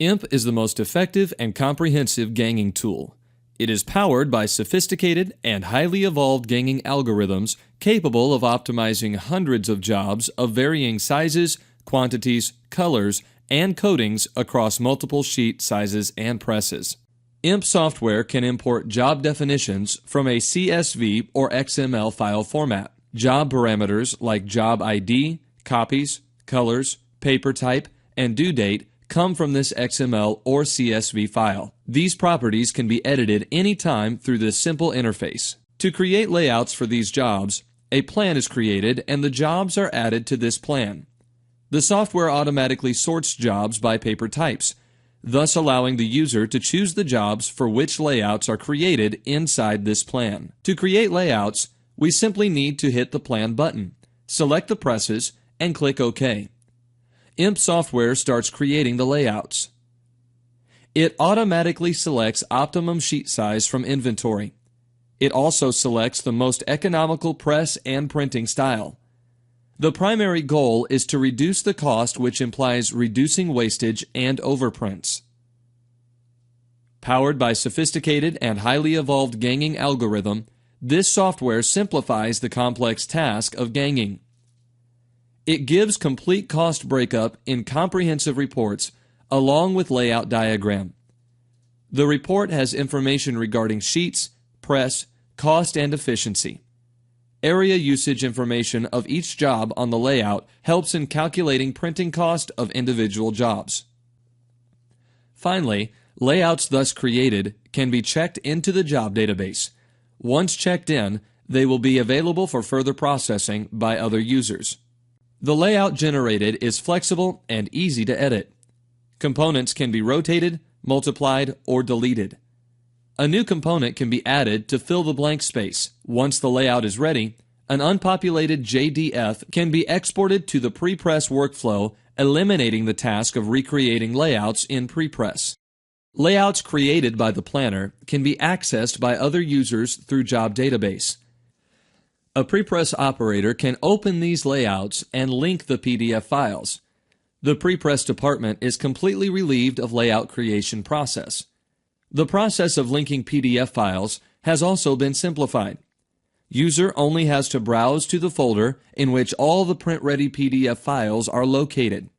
IMP is the most effective and comprehensive ganging tool. It is powered by sophisticated and highly evolved ganging algorithms capable of optimizing hundreds of jobs of varying sizes, quantities, colors, and coatings across multiple sheet sizes and presses. IMP software can import job definitions from a CSV or XML file format. Job parameters like job ID, copies, colors, paper type, and due date come from this XML or CSV file. These properties can be edited anytime through this simple interface. To create layouts for these jobs, a plan is created and the jobs are added to this plan. The software automatically sorts jobs by paper types, thus allowing the user to choose the jobs for which layouts are created inside this plan. To create layouts, we simply need to hit the Plan button, select the presses, and click OK. IMP software starts creating the layouts. It automatically selects optimum sheet size from inventory. It also selects the most economical press and printing style. The primary goal is to reduce the cost, which implies reducing wastage and overprints. Powered by sophisticated and highly evolved ganging algorithm, this software simplifies the complex task of ganging. It gives complete cost breakup in comprehensive reports along with layout diagram. The report has information regarding sheets, press, cost, and efficiency. Area usage information of each job on the layout helps in calculating printing cost of individual jobs. Finally, layouts thus created can be checked into the job database. Once checked in, they will be available for further processing by other users. The layout generated is flexible and easy to edit. Components can be rotated, multiplied, or deleted. A new component can be added to fill the blank space. Once the layout is ready, an unpopulated JDF can be exported to the prepress workflow, eliminating the task of recreating layouts in prepress. Layouts created by the planner can be accessed by other users through Job Database. A prepress operator can open these layouts and link the PDF files. The prepress department is completely relieved of layout creation process. The process of linking PDF files has also been simplified. User only has to browse to the folder in which all the print-ready PDF files are located.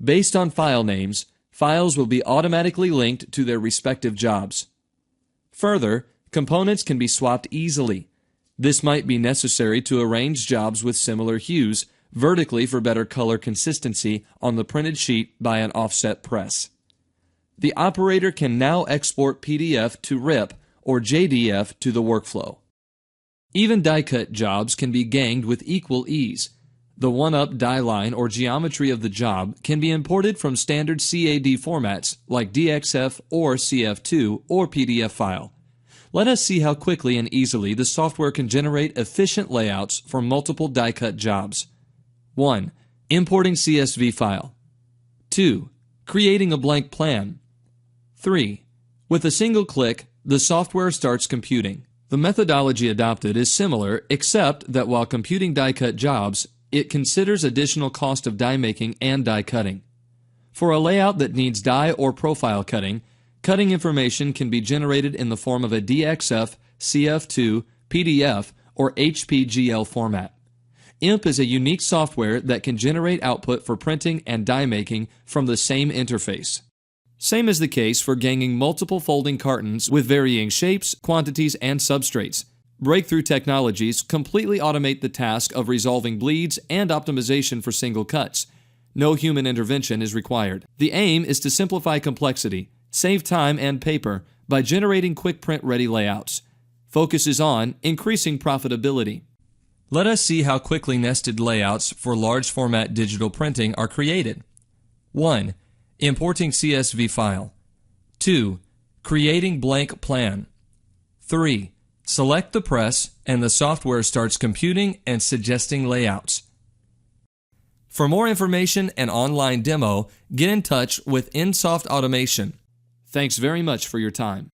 Based on file names, files will be automatically linked to their respective jobs. Further, components can be swapped easily. This might be necessary to arrange jobs with similar hues vertically for better color consistency on the printed sheet by an offset press. The operator can now export PDF to RIP or JDF to the workflow. Even die-cut jobs can be ganged with equal ease. The one-up die line or geometry of the job can be imported from standard CAD formats like DXF or CF2 or PDF file. Let us see how quickly and easily the software can generate efficient layouts for multiple die-cut jobs. 1. Importing CSV file. 2. Creating a blank plan. 3. With a single click, the software starts computing. The methodology adopted is similar, except that while computing die-cut jobs, it considers additional cost of die making and die cutting. For a layout that needs die or profile cutting, cutting information can be generated in the form of a DXF, CF2, PDF, or HPGL format. IMP is a unique software that can generate output for printing and die making from the same interface. Same is the case for ganging multiple folding cartons with varying shapes, quantities, and substrates. Breakthrough technologies completely automate the task of resolving bleeds and optimization for single cuts. No human intervention is required. The aim is to simplify complexity, save time and paper by generating quick print-ready layouts. Focus is on increasing profitability. Let us see how quickly nested layouts for large format digital printing are created. 1. Importing CSV file. 2. Creating blank plan. 3. Select the press and the software starts computing and suggesting layouts. For more information and online demo, get in touch with InSoft Automation. Thanks very much for your time.